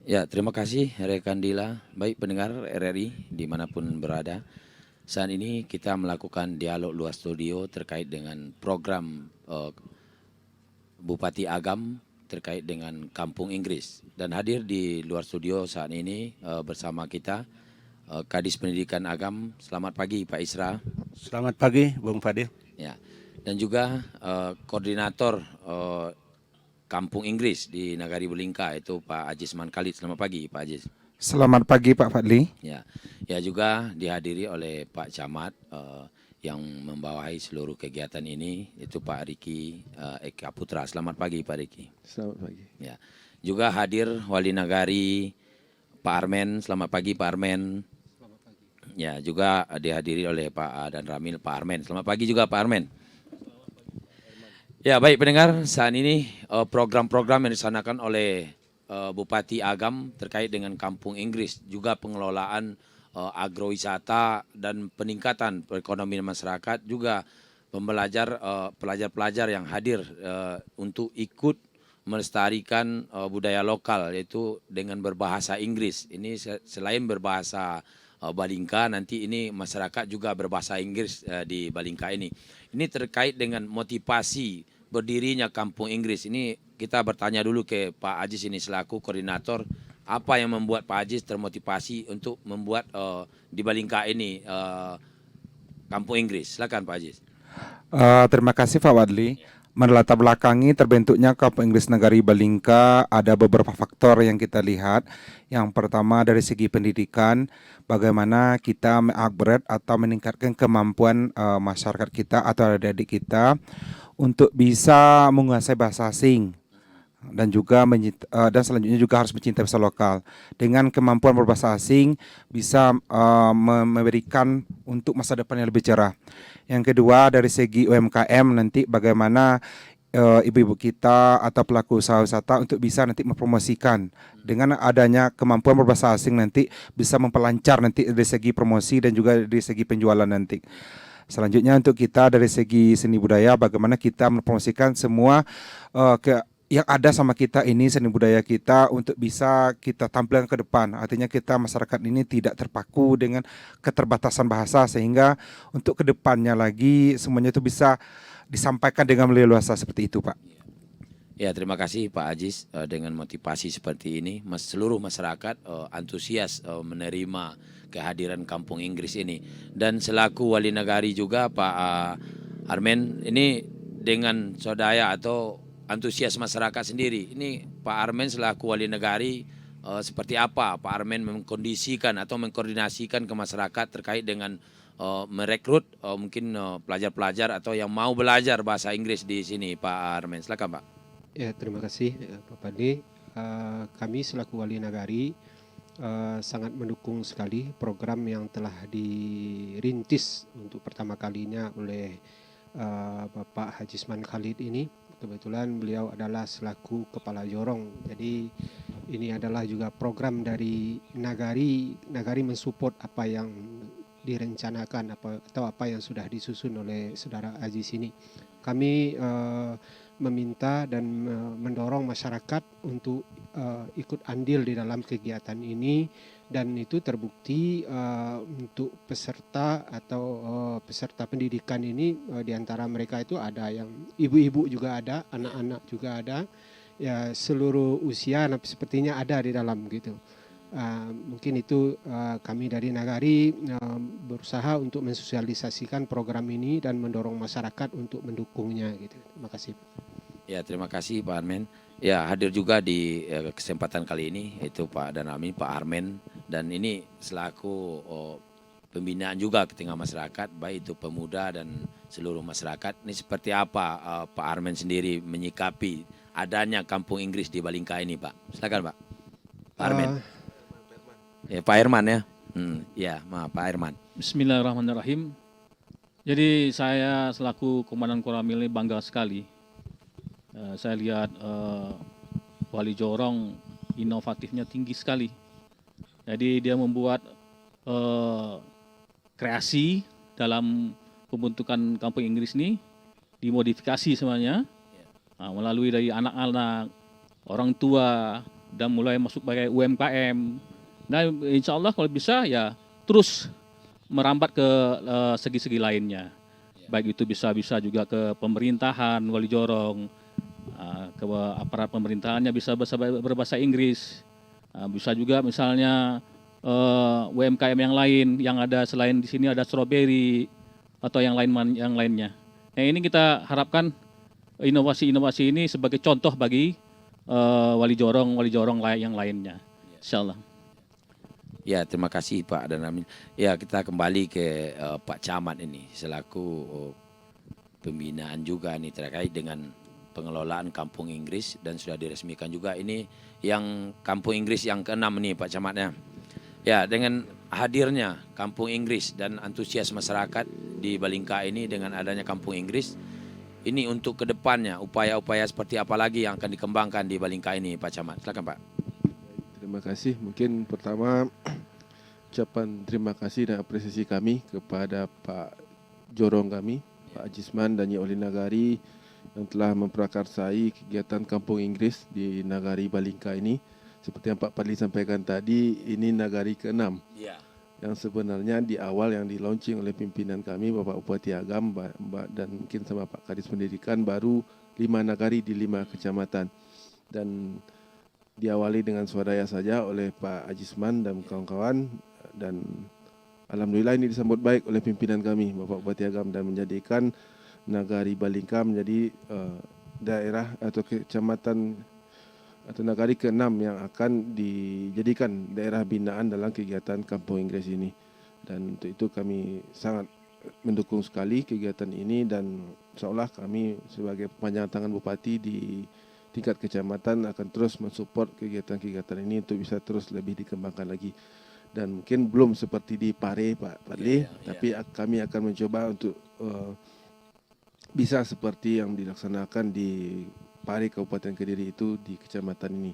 Ya, terima kasih rekan Dila. Baik pendengar RRI dimanapun berada. Saat ini kita melakukan dialog luar studio terkait dengan program Bupati Agam terkait dengan Kampung Inggris. Dan hadir di luar studio saat ini bersama kita Kadis Pendidikan Agam. Selamat pagi Pak Isra. Selamat pagi Bung Fadil. Ya. Dan juga koordinator Kampung Inggris di Nagari Belingka itu Pak Ajisman Khalid. Selamat pagi Pak Ajis. Selamat pagi Pak Fadli. Ya, ya juga dihadiri oleh Pak Camat yang membawahi seluruh kegiatan ini itu Pak Riki Eka Putra. Selamat pagi Pak Riki. Selamat pagi. Ya, juga hadir Wali Nagari Pak Armen. Selamat pagi Pak Armen. Selamat pagi. Ya, juga dihadiri oleh Pak dan Ramil Pak Armen. Selamat pagi juga Pak Armen. Ya, baik pendengar, saat ini program-program yang disanakan oleh Bupati Agam terkait dengan Kampung Inggris, juga pengelolaan agrowisata dan peningkatan perekonomian masyarakat, juga pelajar-pelajar yang hadir untuk ikut melestarikan budaya lokal, yaitu dengan berbahasa Inggris. Ini selain berbahasa Balingka, nanti ini masyarakat juga berbahasa Inggris di Balingka ini. Ini terkait dengan motivasi berdirinya Kampung Inggris. Ini kita bertanya dulu ke Pak Ajis ini selaku koordinator, apa yang membuat Pak Ajis termotivasi untuk membuat di Balingka ini Kampung Inggris. Silakan Pak Ajis. Terima kasih Pak Wadli. Melatar belakangi terbentuknya Kampung Inggris Nagari Balingka ada beberapa faktor yang kita lihat. Yang pertama dari segi pendidikan, bagaimana kita mengupgrade atau meningkatkan kemampuan masyarakat kita atau adik-adik kita untuk bisa menguasai bahasa asing. Dan juga dan selanjutnya juga harus mencintai bahasa lokal. Dengan kemampuan berbahasa asing bisa memberikan untuk masa depan yang lebih cerah. Yang kedua dari segi UMKM nanti bagaimana ibu-ibu kita atau pelaku usaha wisata untuk bisa nanti mempromosikan. Dengan adanya kemampuan berbahasa asing nanti bisa memperlancar nanti dari segi promosi dan juga dari segi penjualan nanti. Selanjutnya untuk kita dari segi seni budaya bagaimana kita mempromosikan semua yang ada sama kita ini seni budaya kita untuk bisa kita tampilkan ke depan. Artinya kita masyarakat ini tidak terpaku dengan keterbatasan bahasa sehingga untuk ke depannya lagi semuanya itu bisa disampaikan dengan leluasa seperti itu Pak. Ya, terima kasih Pak Ajis dengan motivasi seperti ini. Seluruh masyarakat antusias menerima kehadiran Kampung Inggris ini. Dan selaku Wali Nagari juga Pak Armen, ini dengan swadaya atau antusias masyarakat sendiri. Ini Pak Armen selaku Wali Nagari seperti apa Pak Armen mengkondisikan atau mengkoordinasikan ke masyarakat terkait dengan merekrut mungkin pelajar-pelajar atau yang mau belajar bahasa Inggris di sini Pak Armen. Silakan Pak. Ya, terima kasih Pak Pandi. Kami selaku Wali Nagari sangat mendukung sekali program yang telah dirintis untuk pertama kalinya oleh Bapak Hajisman Khalid ini. Kebetulan beliau adalah selaku Kepala Jorong. Jadi ini adalah juga program dari Nagari. Nagari mensupport apa yang direncanakan atau apa yang sudah disusun oleh Saudara Aziz ini. Kami meminta dan mendorong masyarakat untuk ikut andil di dalam kegiatan ini, dan itu terbukti untuk peserta atau peserta pendidikan ini di antara mereka itu ada yang ibu-ibu juga ada, anak-anak juga ada, ya seluruh usia sepertinya ada di dalam gitu. Mungkin itu kami dari Nagari berusaha untuk mensosialisasikan program ini dan mendorong masyarakat untuk mendukungnya gitu. Terima kasih. Ya, terima kasih Pak Armen. Ya, hadir juga di kesempatan kali ini itu Pak dan Amin, Pak Armen, dan ini selaku pembinaan juga ke tengah masyarakat, baik itu pemuda dan seluruh masyarakat. Ini seperti apa Pak Armen sendiri menyikapi adanya Kampung Inggris di Balingka ini, Pak? Silakan Pak. Pak Armen. Ya, Pak Herman ya. Ya, maaf Pak Herman. Bismillahirrahmanirrahim. Jadi saya selaku Komandan Koramil ini bangga sekali. Saya lihat Wali Jorong inovatifnya tinggi sekali. Jadi dia membuat kreasi dalam pembentukan Kampung Inggris ini, dimodifikasi semuanya, melalui dari anak-anak, orang tua, dan mulai masuk sebagai UMKM. Nah, insya Allah kalau bisa ya terus merambat ke segi-segi lainnya. Baik itu bisa juga ke pemerintahan Wali Jorong, ke aparat pemerintahannya bisa berbahasa Inggris. Bisa juga misalnya UMKM yang lain yang ada selain di sini ada stroberi atau yang lainnya. Nah, ini kita harapkan inovasi-inovasi ini sebagai contoh bagi Wali Jorong yang lainnya. Insyaallah. Ya, terima kasih Pak dan Amin. Ya, kita kembali ke Pak Camat ini selaku pembinaan juga nih terkait dengan pengelolaan Kampung Inggris dan sudah diresmikan juga ini yang Kampung Inggris yang ke-6 nih Pak Camatnya. Ya, dengan hadirnya Kampung Inggris dan antusias masyarakat di Balingka ini dengan adanya Kampung Inggris, ini untuk kedepannya upaya-upaya seperti apa lagi yang akan dikembangkan di Balingka ini Pak Camat? Silakan Pak. Terima kasih. Mungkin pertama ucapan terima kasih dan apresiasi kami kepada Pak Jorong kami, Pak Ajisman dan Nyi Oli Nagari yang telah memprakarsai kegiatan Kampung Inggris di Nagari Balingka ini. Seperti yang Pak Padli sampaikan tadi, ini Nagari ke-6. Ya. Yang sebenarnya di awal yang di-launching oleh pimpinan kami, Bapak Bupati Agam dan mungkin sama Pak Kadis Pendidikan baru 5 nagari di 5 kecamatan. Dan diawali dengan swadaya saja oleh Pak Ajisman dan kawan-kawan dan alhamdulillah ini disambut baik oleh pimpinan kami Bapak Bupati Agam dan menjadikan Nagari Balingka menjadi daerah atau kecamatan atau nagari ke-6 yang akan dijadikan daerah binaan dalam kegiatan Kampung Inggris ini. Dan untuk itu kami sangat mendukung sekali kegiatan ini dan seolah kami sebagai panjang tangan Bupati di tingkat kecamatan akan terus mensupport kegiatan-kegiatan ini untuk bisa terus lebih dikembangkan lagi. Dan mungkin belum seperti di Pare Pak Padli, tapi kami akan mencoba untuk bisa seperti yang dilaksanakan di Pare Kabupaten Kediri itu di kecamatan ini.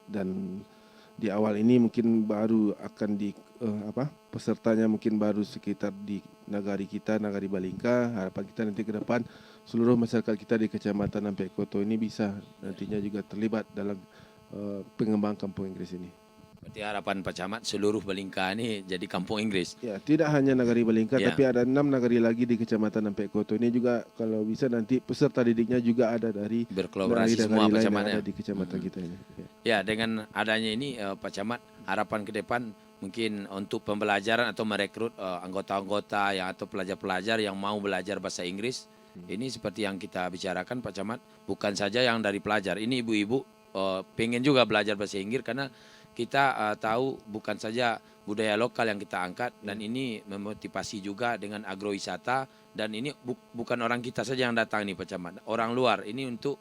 Dan di awal ini mungkin baru akan pesertanya mungkin baru sekitar di nagari kita, Nagari Balingka. Harapan kita nanti ke depan seluruh masyarakat kita di Kecamatan Ampek Koto ini bisa nantinya juga terlibat dalam pengembangan Kampung Inggris ini. Berarti harapan Pak Camat seluruh Balingka ini jadi Kampung Inggris. Ya, tidak hanya Nagari Balingka, tapi ada 6 nagari lagi di Kecamatan Ampek Koto ini juga kalau bisa nanti peserta didiknya juga ada dari berkolaborasi semua Pak Camat ada di kecamatan kita ini. Ya, dengan adanya ini Pak Camat, harapan ke depan mungkin untuk pembelajaran atau merekrut anggota-anggota yang atau pelajar-pelajar yang mau belajar bahasa Inggris. Ini seperti yang kita bicarakan Pak Camat, bukan saja yang dari pelajar. Ini ibu-ibu pengen juga belajar bahasa Inggris karena kita tahu bukan saja budaya lokal yang kita angkat dan ini memotivasi juga dengan agrowisata dan ini bukan orang kita saja yang datang nih Pak Camat, orang luar. Ini untuk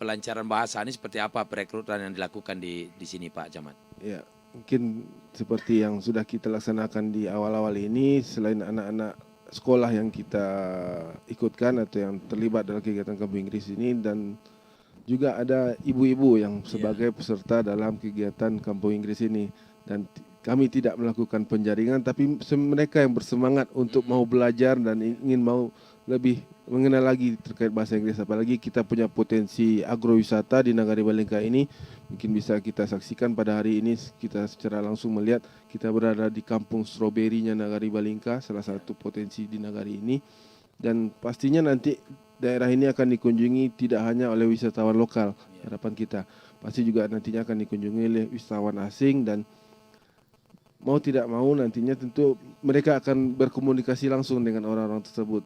pelancaran bahasa ini seperti apa perekrutan yang dilakukan di sini Pak Camat? Ya, mungkin seperti yang sudah kita laksanakan di awal-awal ini, selain anak-anak sekolah yang kita ikutkan atau yang terlibat dalam kegiatan Kampung Inggris ini dan juga ada ibu-ibu yang sebagai peserta dalam kegiatan Kampung Inggris ini dan kami tidak melakukan penjaringan tapi mereka yang bersemangat untuk mau belajar dan ingin mau lebih mengenal lagi terkait bahasa Inggris, apalagi kita punya potensi agrowisata di Nagari Balingka ini. Mungkin bisa kita saksikan pada hari ini kita secara langsung melihat kita berada di kampung stroberinya Nagari Balingka, salah satu potensi di nagari ini. Dan pastinya nanti daerah ini akan dikunjungi tidak hanya oleh wisatawan lokal, harapan kita. Pasti juga nantinya akan dikunjungi oleh wisatawan asing dan mau tidak mau nantinya tentu mereka akan berkomunikasi langsung dengan orang-orang tersebut.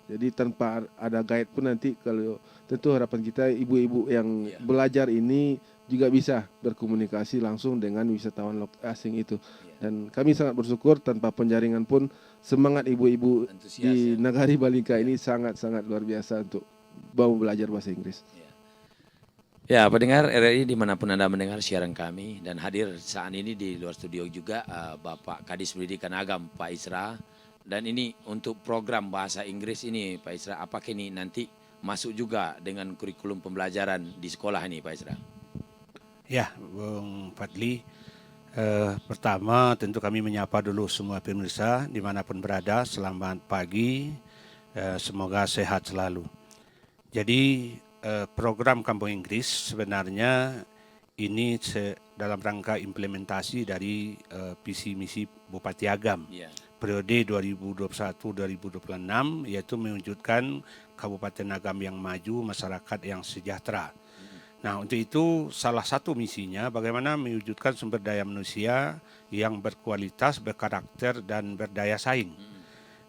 Jadi tanpa ada guide pun nanti kalau tentu harapan kita ibu-ibu yang belajar ini juga bisa berkomunikasi langsung dengan wisatawan asing itu. Dan kami sangat bersyukur tanpa penjaringan pun semangat ibu-ibu di Nagari Balingka ini sangat-sangat luar biasa untuk mau belajar bahasa Inggris. Ya, pendengar RRI dimanapun Anda mendengar siaran kami dan hadir saat ini di luar studio juga Bapak Kadis Pendidikan Agam Pak Isra. Dan ini untuk program bahasa Inggris ini Pak Isra, apakah ini nanti masuk juga dengan kurikulum pembelajaran di sekolah ini Pak Isra? Ya, Bung Fadli. Pertama tentu kami menyapa dulu semua pemirsa dimanapun berada. Selamat pagi, semoga sehat selalu. Jadi program Kampung Inggris sebenarnya ini dalam rangka implementasi dari visi misi Bupati Agam Ya. periode 2021-2026, yaitu mewujudkan Kabupaten Agam yang maju, masyarakat yang sejahtera. Nah, untuk itu salah satu misinya bagaimana mewujudkan sumber daya manusia yang berkualitas, berkarakter, dan berdaya saing.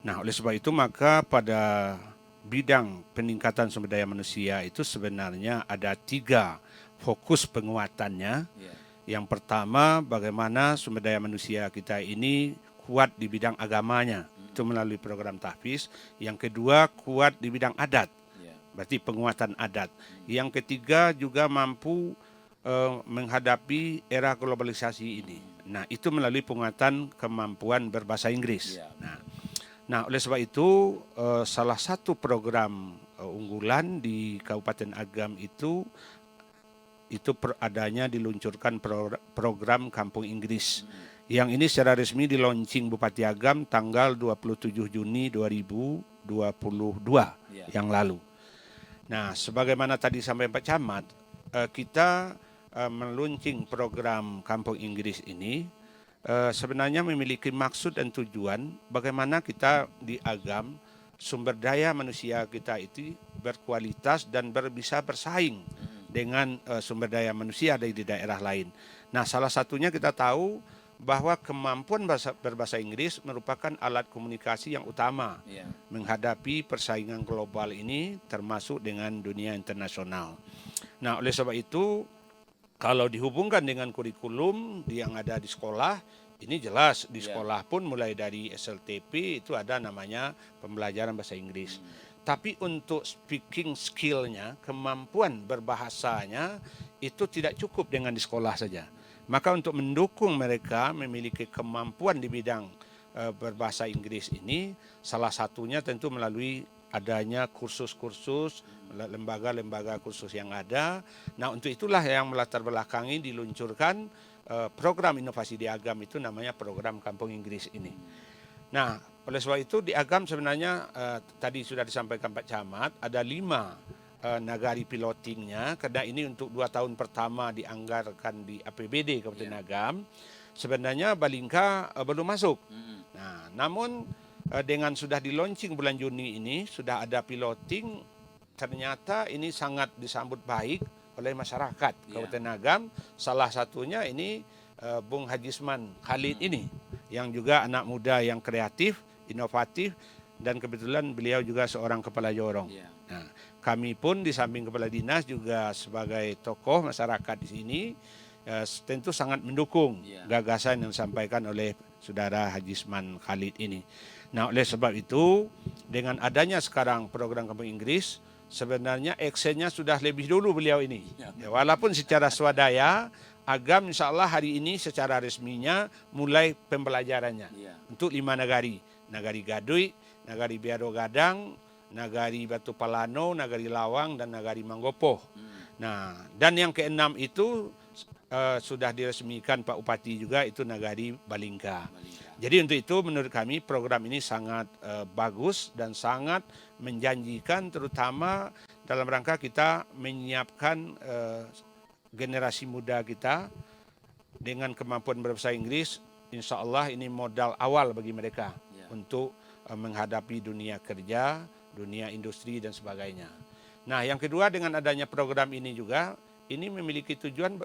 Nah, oleh sebab itu maka pada bidang peningkatan sumber daya manusia itu sebenarnya ada 3 fokus penguatannya. Ya. Yang pertama, bagaimana sumber daya manusia kita ini kuat di bidang agamanya, itu melalui program tahfiz. Yang kedua, kuat di bidang adat, Ya. berarti penguatan adat. Yang ketiga juga mampu menghadapi era globalisasi ini. Nah, itu melalui penguatan kemampuan berbahasa Inggris. Ya. Nah, oleh sebab itu salah satu program unggulan di Kabupaten Agam itu adanya diluncurkan program Kampung Inggris. Yang ini secara resmi di launching Bupati Agam tanggal 27 Juni 2022 yang lalu. Nah, sebagaimana tadi sampai Pak Camat, kita meluncing program Kampung Inggris ini sebenarnya memiliki maksud dan tujuan bagaimana kita di Agam sumber daya manusia kita itu berkualitas dan bisa bersaing dengan sumber daya manusia dari daerah lain. Nah, salah satunya kita tahu bahwa kemampuan berbahasa Inggris merupakan alat komunikasi yang utama menghadapi persaingan global ini termasuk dengan dunia internasional. Nah, oleh sebab itu kalau dihubungkan dengan kurikulum yang ada di sekolah, ini jelas di sekolah pun mulai dari SLTP itu ada namanya pembelajaran bahasa Inggris. Tapi untuk speaking skill-nya, kemampuan berbahasanya itu tidak cukup dengan di sekolah saja. Maka untuk mendukung mereka memiliki kemampuan di bidang berbahasa Inggris ini, salah satunya tentu melalui adanya kursus-kursus, lembaga-lembaga kursus yang ada. Nah, untuk itulah yang melatar belakangi diluncurkan program inovasi di Agam itu namanya program Kampung Inggris ini. Nah, oleh sebab itu di Agam sebenarnya tadi sudah disampaikan Pak Camat, ada 5 nagari pilotingnya, karena ini untuk 2 tahun pertama dianggarkan di APBD Kabupaten Agam. Sebenarnya Balingka belum masuk. Nah, namun dengan sudah di launching bulan Juni ini, sudah ada piloting, ternyata ini sangat disambut baik oleh masyarakat Kabupaten Agam. Salah satunya ini Bung Hajisman Khalid ini, yang juga anak muda yang kreatif, inovatif, dan kebetulan beliau juga seorang kepala jorong. Nah, kami pun di samping kepala dinas juga sebagai tokoh masyarakat di sini tentu sangat mendukung gagasan yang disampaikan oleh saudara Hajisman Khalid ini. Nah, oleh sebab itu dengan adanya sekarang program Kampung Inggris, sebenarnya actionnya sudah lebih dulu beliau ini. Walaupun secara swadaya, Agam insya Allah hari ini secara resminya mulai pembelajarannya untuk 5 nagari. Nagari Gaduy, Nagari Biaro Gadang, Nagari Batu Palano, Nagari Lawang, dan Nagari Manggopo. Nah, dan yang ke-6 itu sudah diresmikan Pak Upati juga, itu Nagari Balingka. Jadi untuk itu menurut kami program ini sangat bagus dan sangat menjanjikan, terutama dalam rangka kita menyiapkan generasi muda kita dengan kemampuan berbahasa Inggris. Insya Allah ini modal awal bagi mereka untuk menghadapi dunia kerja, dunia industri dan sebagainya. Nah, yang kedua dengan adanya program ini juga, ini memiliki tujuan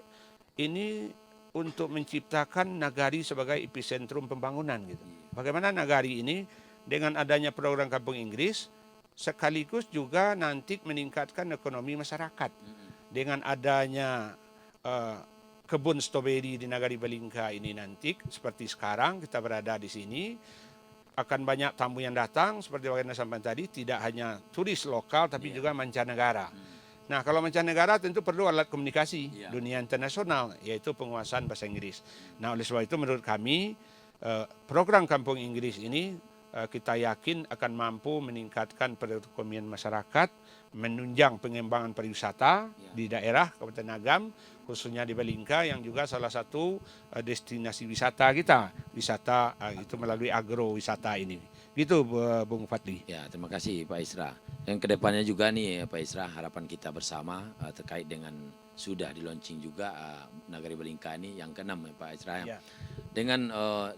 ini untuk menciptakan nagari sebagai epicentrum pembangunan gitu. Bagaimana nagari ini dengan adanya program Kampung Inggris sekaligus juga nanti meningkatkan ekonomi masyarakat. Dengan adanya kebun stroberi di Nagari Balingka ini nanti seperti sekarang kita berada di sini, akan banyak tamu yang datang seperti bagaimana sampaikan tadi, tidak hanya turis lokal tapi juga mancanegara. Nah, kalau mancanegara tentu perlu alat komunikasi dunia internasional, yaitu penguasaan bahasa Inggris. Nah, oleh sebab itu menurut kami program Kampung Inggris ini kita yakin akan mampu meningkatkan perekonomian masyarakat, menunjang pengembangan pariwisata di daerah Kabupaten Agam, khususnya di Balingka yang juga salah satu destinasi wisata kita. Wisata itu melalui agrowisata ini. Gitu Bung Fadli. Ya, terima kasih Pak Isra. Dan kedepannya juga nih Pak Isra, harapan kita bersama terkait dengan sudah di launching juga Nagari Balingka ini yang ke-6 ya Pak Isra. Ya. Dengan 5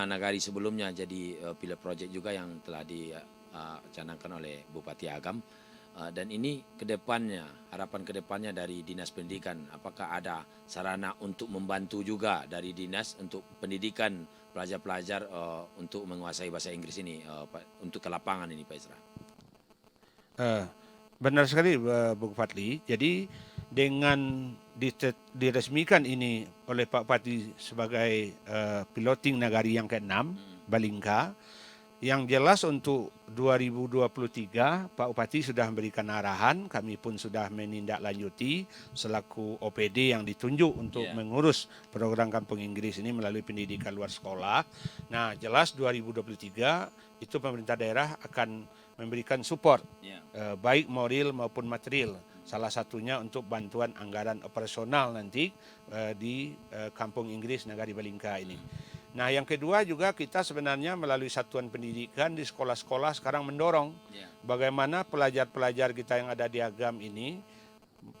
nagari sebelumnya jadi pilot project juga yang telah dicanangkan oleh Bupati Agam. Dan ini kedepannya, harapan kedepannya dari Dinas Pendidikan, apakah ada sarana untuk membantu juga dari Dinas untuk pendidikan pelajar-pelajar untuk menguasai bahasa Inggris ini, untuk ke lapangan ini Pak Isra? Benar sekali Bung Fadli. Jadi dengan diresmikan ini oleh Pak Bupati sebagai piloting nagari yang ke-6, Balingka, yang jelas untuk 2023 Pak Bupati sudah memberikan arahan, kami pun sudah menindaklanjuti selaku OPD yang ditunjuk untuk mengurus program Kampung Inggris ini melalui pendidikan luar sekolah. Nah, jelas 2023 itu pemerintah daerah akan memberikan support baik moral maupun material. Salah satunya untuk bantuan anggaran operasional nanti di Kampung Inggris Nagari Balingka ini. Nah, yang kedua juga kita sebenarnya melalui satuan pendidikan di sekolah-sekolah sekarang mendorong bagaimana pelajar-pelajar kita yang ada di Agam ini,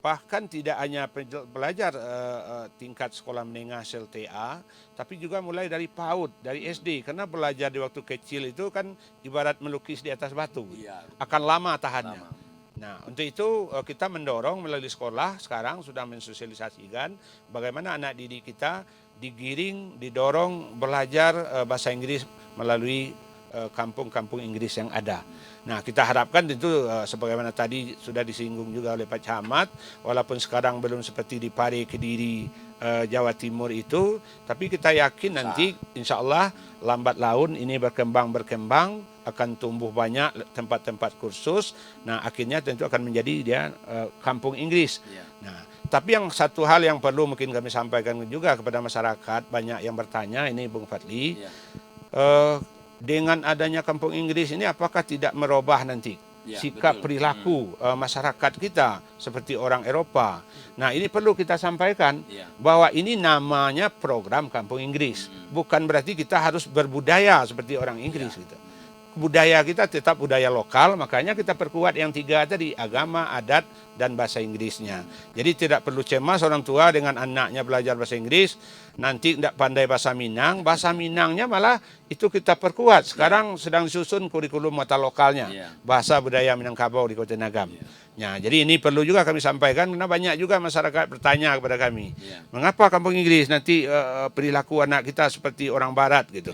bahkan tidak hanya pelajar tingkat sekolah menengah SLTA, tapi juga mulai dari PAUD, dari SD, karena belajar di waktu kecil itu kan ibarat melukis di atas batu, akan lama tahannya. Nah, untuk itu kita mendorong melalui sekolah sekarang sudah mensosialisasikan bagaimana anak didik kita digiring, didorong belajar bahasa Inggris melalui kampung-kampung Inggris yang ada. Nah, kita harapkan tentu sebagaimana tadi sudah disinggung juga oleh Pak Camat, walaupun sekarang belum seperti di Pare, Kediri, Jawa Timur itu, tapi kita yakin nanti insya Allah lambat laun ini berkembang akan tumbuh banyak tempat-tempat kursus. Nah, akhirnya tentu akan menjadi dia kampung Inggris. Nah, tapi yang satu hal yang perlu mungkin kami sampaikan juga kepada masyarakat, banyak yang bertanya ini Bung Fadli, dengan adanya kampung Inggris ini apakah tidak merubah nanti sikap perilaku masyarakat kita seperti orang Eropa. Nah, ini perlu kita sampaikan bahwa ini namanya program Kampung Inggris. Bukan berarti kita harus berbudaya seperti orang Inggris gitu. Budaya kita tetap budaya lokal, makanya kita perkuat yang 3 tadi, agama, adat, dan bahasa Inggrisnya. Jadi tidak perlu cemas orang tua dengan anaknya belajar bahasa Inggris, nanti tidak pandai bahasa Minangnya malah itu kita perkuat. Sekarang sedang disusun kurikulum mata lokalnya, bahasa budaya Minangkabau di Kota Agam. Nah, jadi ini perlu juga kami sampaikan karena banyak juga masyarakat bertanya kepada kami, mengapa kampung Inggris nanti perilaku anak kita seperti orang Barat gitu.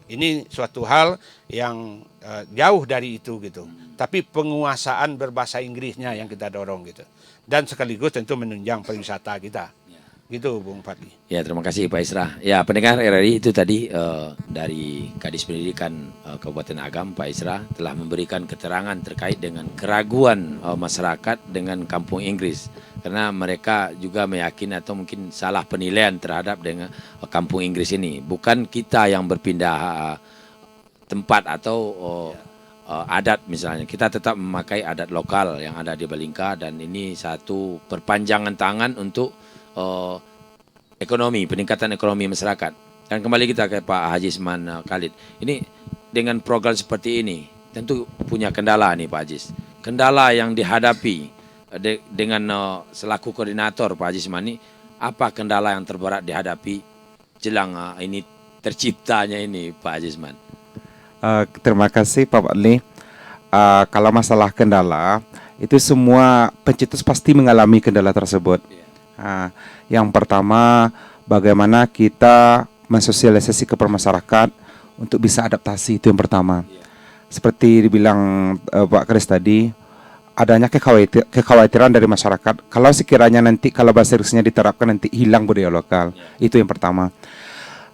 Ini suatu hal yang jauh dari itu gitu. Tapi penguasaan berbahasa Inggrisnya yang kita dorong gitu. Dan sekaligus tentu menunjang pariwisata kita. Gitu Bung Fadli. Ya, terima kasih Pak Isra. Ya, pendengar RRI itu tadi dari Kadis Pendidikan Kabupaten Agam, Pak Isra telah memberikan keterangan terkait dengan keraguan masyarakat dengan Kampung Inggris. Karena mereka juga meyakini atau mungkin salah penilaian terhadap dengan Kampung Inggris ini. Bukan kita yang berpindah tempat atau adat misalnya. Kita tetap memakai adat lokal yang ada di Balingka, dan ini satu perpanjangan tangan untuk ekonomi, peningkatan ekonomi masyarakat. Dan kembali kita ke Pak Haji Isman Khalid. Ini dengan program seperti ini tentu punya kendala nih Pak Haji. Kendala yang dihadapi dengan selaku koordinator Pak Haji Isman ini, apa kendala yang terberat dihadapi jelang ini terciptanya ini Pak Haji Isman? Terima kasih Pak Fadli. Kalau masalah kendala, itu semua pencetus pasti mengalami kendala tersebut. Yang pertama, bagaimana kita mensosialisasi ke masyarakat untuk bisa adaptasi, itu yang pertama. Seperti dibilang Pak Kris tadi, adanya kekhawatiran dari masyarakat kalau sekiranya nanti kalau bahasa Inggrisnya diterapkan nanti hilang budaya lokal. Itu yang pertama.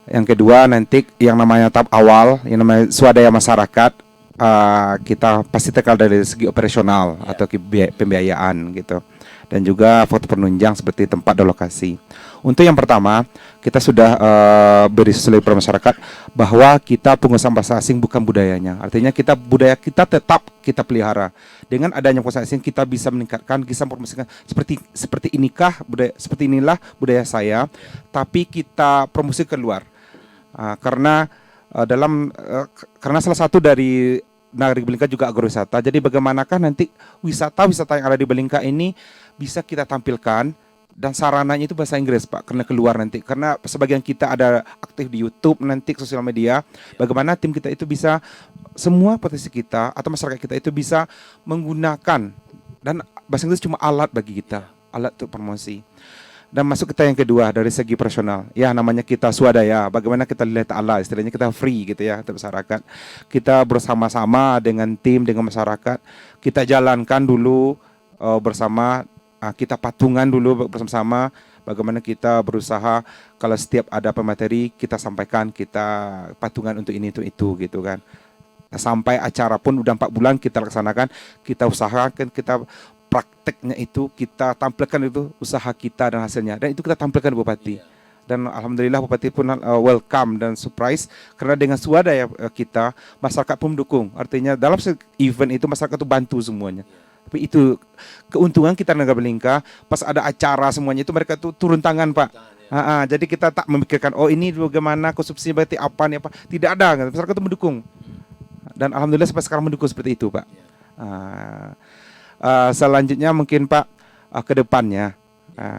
Yang kedua, nanti yang namanya tahap awal, yang namanya swadaya masyarakat, kita pasti tekan dari segi operasional atau pembiayaan gitu. Dan juga faktor penunjang seperti tempat dan lokasi. Untuk yang pertama, kita sudah beri solusi pada masyarakat bahwa kita pengusahaan bahasa asing bukan budayanya. Artinya budaya kita tetap kita pelihara. Dengan adanya bahasa asing kita bisa meningkatkan, bisa mempromosikan seperti inilah budaya saya, tapi kita promosi keluar. Karena karena salah satu dari Nagari Balingka juga agrowisata. Jadi bagaimanakah nanti wisata-wisata yang ada di Balingka ini bisa kita tampilkan dan sarananya itu bahasa Inggris, Pak, karena keluar nanti. Karena sebagian kita ada aktif di YouTube, nanti sosial media. Bagaimana tim kita itu bisa, semua potensi kita atau masyarakat kita itu bisa menggunakan, dan bahasa Inggris cuma alat bagi kita, alat untuk promosi. Dan masuk kita yang kedua dari segi profesional. Ya, namanya kita swadaya. Bagaimana kita lihat Allah, istilahnya kita free gitu ya untuk masyarakat. Kita bersama-sama dengan tim, dengan masyarakat. Kita jalankan dulu bersama, kita patungan dulu bersama-sama. Bagaimana kita berusaha kalau setiap ada pemateri kita sampaikan, kita patungan untuk ini, untuk itu gitu kan. Nah, sampai acara pun udah 4 bulan kita laksanakan, kita usahakan, kita prakteknya itu kita tampilkan itu usaha kita dan hasilnya, dan itu kita tampilkan Bupati. Dan alhamdulillah Bupati pun welcome dan surprise karena dengan swadaya kita masyarakat pun mendukung. Artinya dalam event itu masyarakat itu bantu semuanya. Tapi itu keuntungan kita Nagari Balingka, pas ada acara semuanya itu mereka tuh turun tangan, Pak. Jadi kita tak memikirkan ini bagaimana konsumsinya berarti apa nih apa. Tidak ada, masyarakat itu mendukung. Dan alhamdulillah sampai sekarang mendukung seperti itu, Pak. Selanjutnya mungkin Pak, ke depannya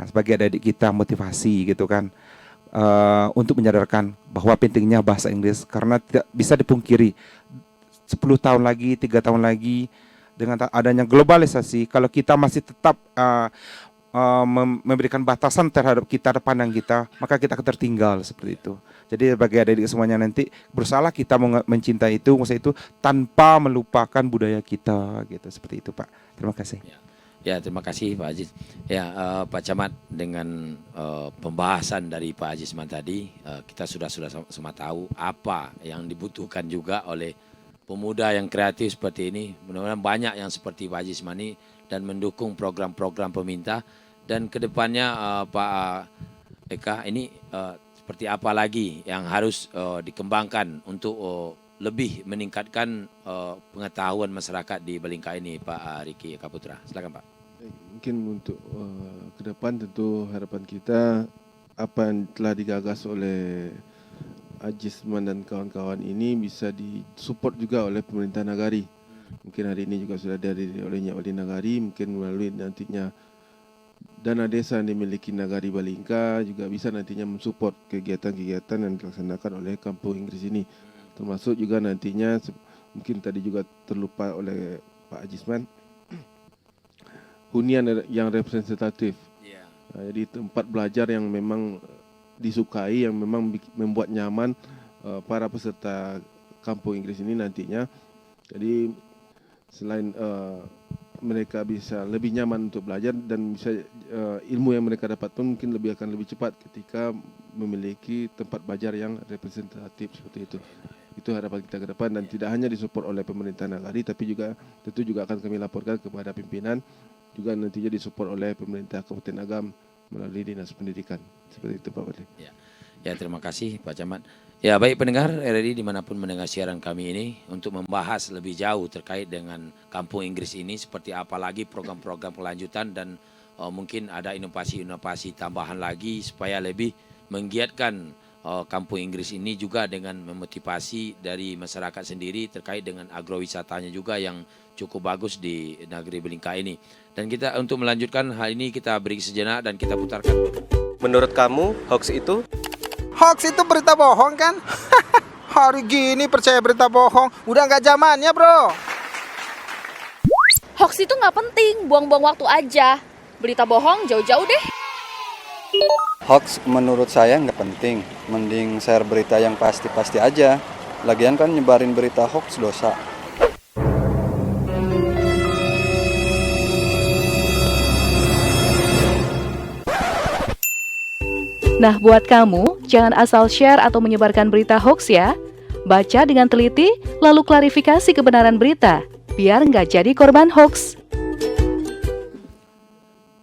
sebagai adik-adik kita motivasi gitu kan, untuk menyadarkan bahwa pentingnya bahasa Inggris, karena tidak bisa dipungkiri 10 tahun lagi, 3 tahun lagi dengan adanya globalisasi, kalau kita masih tetap memberikan batasan terhadap kita, pandang kita, maka kita akan tertinggal seperti itu. Jadi bagi adik-adik semuanya nanti berusaha kita mencintai itu, maksud itu tanpa melupakan budaya kita gitu, seperti itu, Pak. Terima kasih. Ya, terima kasih Pak Aziz. Ya, Pak Camat, dengan pembahasan dari Pak Aziz tadi, kita sudah sama tahu apa yang dibutuhkan juga oleh pemuda yang kreatif seperti ini. Mudah-mudahan banyak yang seperti Pak Aziz Mani dan mendukung program-program pemerintah. Dan kedepannya Pak Eka, ini seperti apa lagi yang harus dikembangkan untuk lebih meningkatkan pengetahuan masyarakat di Balingka ini, Pak Riki Eka Putra. Silakan Pak. Mungkin untuk ke depan tentu harapan kita apa yang telah digagas oleh Ajisman dan kawan-kawan ini bisa disupport juga oleh pemerintah Nagari. Mungkin hari ini juga sudah dihadiri oleh Nyak Wali Nagari, mungkin melalui nantinya dana desa yang dimiliki Nagari Balingka juga bisa nantinya mensupport kegiatan-kegiatan yang dilaksanakan oleh Kampung Inggris ini. Termasuk juga nantinya mungkin tadi juga terlupa oleh Pak Ajisman, hunian yang representatif. Jadi tempat belajar yang memang disukai, yang memang membuat nyaman para peserta Kampung Inggris ini nantinya. Jadi selain mereka bisa lebih nyaman untuk belajar dan bisa ilmu yang mereka dapat pun mungkin akan lebih cepat ketika memiliki tempat belajar yang representatif seperti itu. Itu harapan kita ke depan, dan tidak hanya disupport oleh pemerintah Nagari, tapi juga tentu juga akan kami laporkan kepada pimpinan, juga nantinya disupport oleh pemerintah Kabupaten Agam melalui Dinas Pendidikan. Seperti itu Pak Wali. Ya, terima kasih Pak Camat. Ya, baik pendengar RRI dimanapun mendengar siaran kami ini, untuk membahas lebih jauh terkait dengan Kampung Inggris ini, seperti apa lagi program-program kelanjutan, dan mungkin ada inovasi-inovasi tambahan lagi supaya lebih menggiatkan Kampung Inggris ini, juga dengan memotivasi dari masyarakat sendiri terkait dengan agrowisatanya juga yang cukup bagus di Nagari Balingka ini. Dan kita untuk melanjutkan hal ini kita beri sejenak dan kita putarkan. Menurut kamu hoax itu? Hoax itu berita bohong kan? Hari gini percaya berita bohong, udah nggak zamannya bro. Hoax itu nggak penting, buang-buang waktu aja. Berita bohong jauh-jauh deh. Hoax menurut saya nggak penting, mending share berita yang pasti-pasti aja. Lagian kan nyebarin berita hoax dosa. Nah, buat kamu, jangan asal share atau menyebarkan berita hoax ya. Baca dengan teliti, lalu klarifikasi kebenaran berita, biar nggak jadi korban hoax.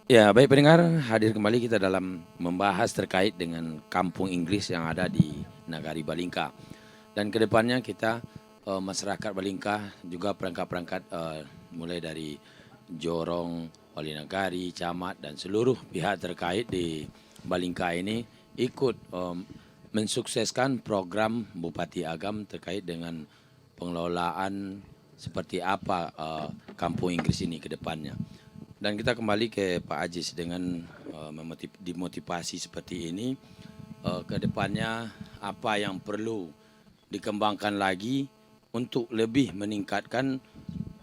Ya, baik pendengar, hadir kembali kita dalam membahas terkait dengan Kampung Inggris yang ada di Nagari Balingka. Dan kedepannya kita masyarakat Balingka juga perangkat-perangkat mulai dari Jorong, Wali Nagari, Camat dan seluruh pihak terkait di Balingka ini ikut mensukseskan program Bupati Agam terkait dengan pengelolaan seperti apa Kampung Inggris ini ke depannya. Dan kita kembali ke Pak Aziz dengan dimotivasi seperti ini, ke depannya apa yang perlu dikembangkan lagi untuk lebih meningkatkan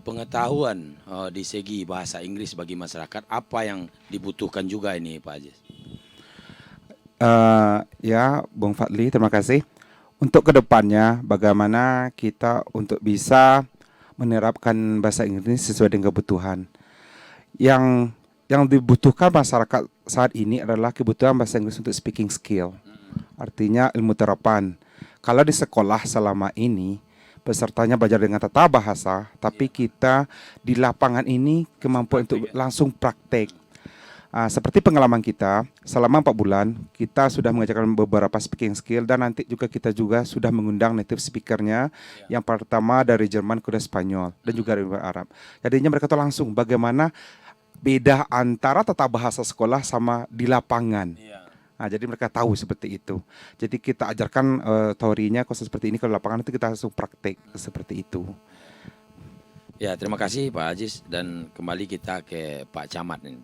pengetahuan di segi bahasa Inggris bagi masyarakat, apa yang dibutuhkan juga ini Pak Aziz? Ya, Bung Fadli, terima kasih. Untuk kedepannya, bagaimana kita untuk bisa menerapkan bahasa Inggris sesuai dengan kebutuhan. Yang dibutuhkan masyarakat saat ini adalah kebutuhan bahasa Inggris untuk speaking skill. Artinya ilmu terapan. Kalau di sekolah selama ini pesertanya belajar dengan tata bahasa, tapi kita di lapangan ini kemampuan untuk langsung praktek. Seperti pengalaman kita, selama 4 bulan kita sudah mengajarkan beberapa speaking skill, dan nanti juga kita juga sudah mengundang native speakernya, yang pertama dari Jerman, kemudian Spanyol, dan juga dari Arab. Jadinya mereka tahu langsung bagaimana beda antara tata bahasa sekolah sama di lapangan. Jadi mereka tahu seperti itu. Jadi kita ajarkan teorinya khusus seperti ini, kalau lapangan itu kita langsung praktek seperti itu. Ya, terima kasih Pak Aziz, dan kembali kita ke Pak Camat ini.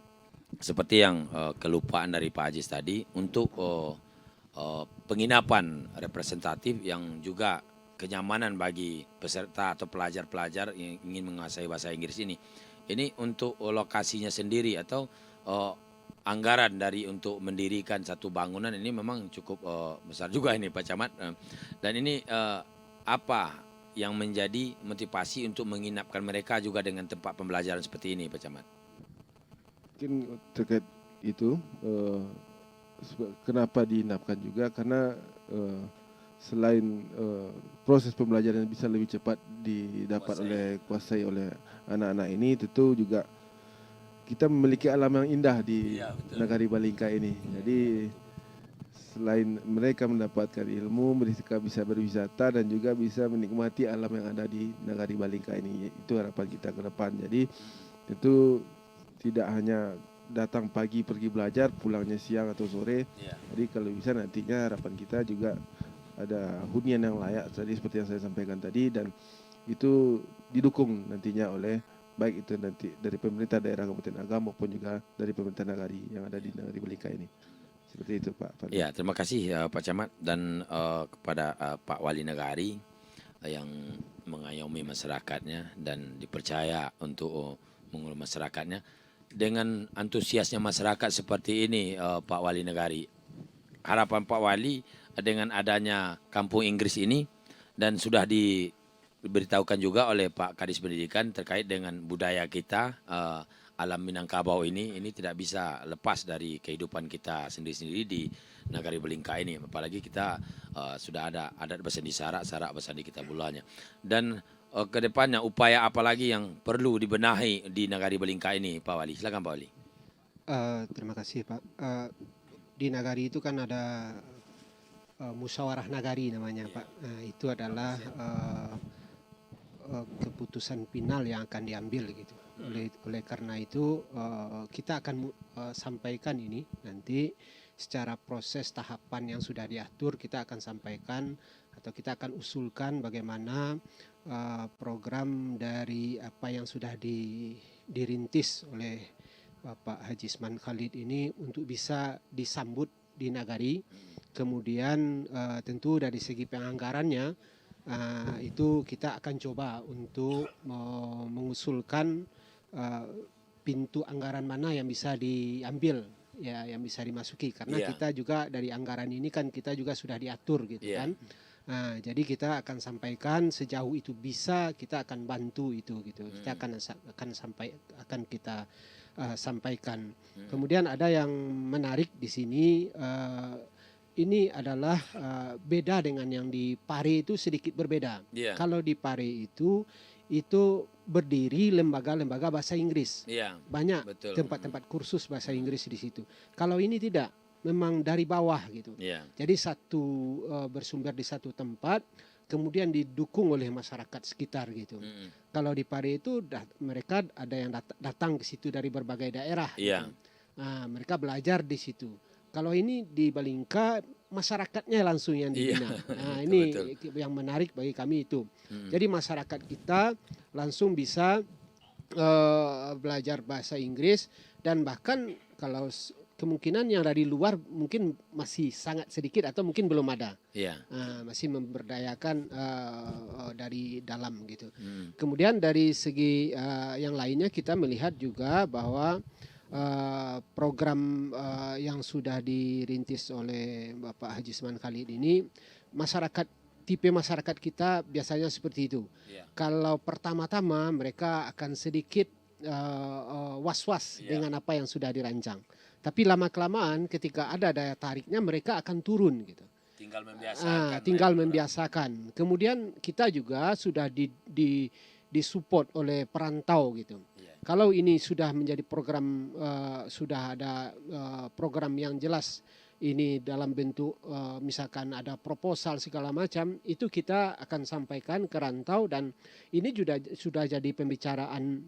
Seperti yang kelupaan dari Pak Aziz tadi, untuk penginapan representatif yang juga kenyamanan bagi peserta atau pelajar-pelajar yang ingin menguasai bahasa Inggris ini untuk lokasinya sendiri atau anggaran dari untuk mendirikan satu bangunan ini memang cukup besar juga ini Pak Camat. Dan ini apa yang menjadi motivasi untuk menginapkan mereka juga dengan tempat pembelajaran seperti ini Pak Camat? Mungkin terkait itu, kenapa diinapkan juga karena selain proses pembelajaran bisa lebih cepat didapat kuasai oleh anak-anak ini, tentu juga kita memiliki alam yang indah di Nagari Balingka ini. Jadi selain mereka mendapatkan ilmu, mereka bisa berwisata dan juga bisa menikmati alam yang ada di Nagari Balingka ini. Itu harapan kita ke depan. Jadi tentu tidak hanya datang pagi pergi belajar, pulangnya siang atau sore. Jadi kalau bisa nantinya harapan kita juga ada hunian yang layak, tadi seperti yang saya sampaikan tadi, dan itu didukung nantinya oleh baik itu nanti dari pemerintah daerah Kabupaten Agam maupun juga dari pemerintah Nagari yang ada di Nagari Balingka ini. Seperti itu Pak. Ya, terima kasih Pak Camat, dan kepada Pak Wali Nagari yang mengayomi masyarakatnya dan dipercaya untuk mengurus masyarakatnya. Dengan antusiasnya masyarakat seperti ini Pak Wali Nagari, harapan Pak Wali dengan adanya Kampung Inggris ini, dan sudah diberitahukan juga oleh Pak Kadis Pendidikan terkait dengan budaya kita, alam Minangkabau ini tidak bisa lepas dari kehidupan kita sendiri-sendiri di Nagari Balingka ini. Apalagi kita sudah ada adat Basandi Sarak Basandi kita bulanya. Dan ke depannya upaya apa lagi yang perlu dibenahi di Nagari Balingka ini Pak Wali? Silakan Pak Wali. Terima kasih Pak. Di Nagari itu kan ada musyawarah Nagari namanya Pak. Itu adalah keputusan final yang akan diambil gitu. Oleh karena itu kita akan sampaikan ini nanti secara proses tahapan yang sudah diatur, kita akan sampaikan atau kita akan usulkan bagaimana program dari apa yang sudah dirintis oleh Bapak Haji Isman Khalid ini untuk bisa disambut di Nagari. Kemudian tentu dari segi penganggarannya itu kita akan coba untuk mengusulkan pintu anggaran mana yang bisa diambil, ya, yang bisa dimasuki, karena kita juga dari anggaran ini kan kita juga sudah diatur gitu kan. Jadi kita akan sampaikan sejauh itu bisa, kita akan bantu itu gitu. Kita akan sampaikan. Kemudian ada yang menarik di sini, ini adalah beda dengan yang di Pare, itu sedikit berbeda. Kalau di Pare itu berdiri lembaga-lembaga bahasa Inggris. Banyak tempat-tempat kursus bahasa Inggris di situ. Kalau ini tidak, memang dari bawah gitu. Jadi bersumber di satu tempat, kemudian didukung oleh masyarakat sekitar gitu. Kalau di Pare itu mereka ada yang datang ke situ dari berbagai daerah. Gitu. Mereka belajar di situ. Kalau ini di Balingka masyarakatnya langsung yang dibina. Nah, ini yang menarik bagi kami itu. Jadi masyarakat kita langsung bisa belajar bahasa Inggris, dan bahkan kalau kemungkinan yang dari luar mungkin masih sangat sedikit atau mungkin belum ada. Masih memberdayakan dari dalam gitu. Kemudian dari segi yang lainnya kita melihat juga bahwa program yang sudah dirintis oleh Bapak Haji Isman Khalid ini, tipe masyarakat kita biasanya seperti itu. Kalau pertama-tama mereka akan sedikit was-was dengan apa yang sudah dirancang. Tapi lama-kelamaan ketika ada daya tariknya mereka akan turun gitu. Tinggal membiasakan. Kemudian kita juga sudah disupport oleh perantau gitu. Kalau ini sudah menjadi program, sudah ada program yang jelas, ini dalam bentuk misalkan ada proposal segala macam, itu kita akan sampaikan ke rantau, dan ini sudah jadi pembicaraan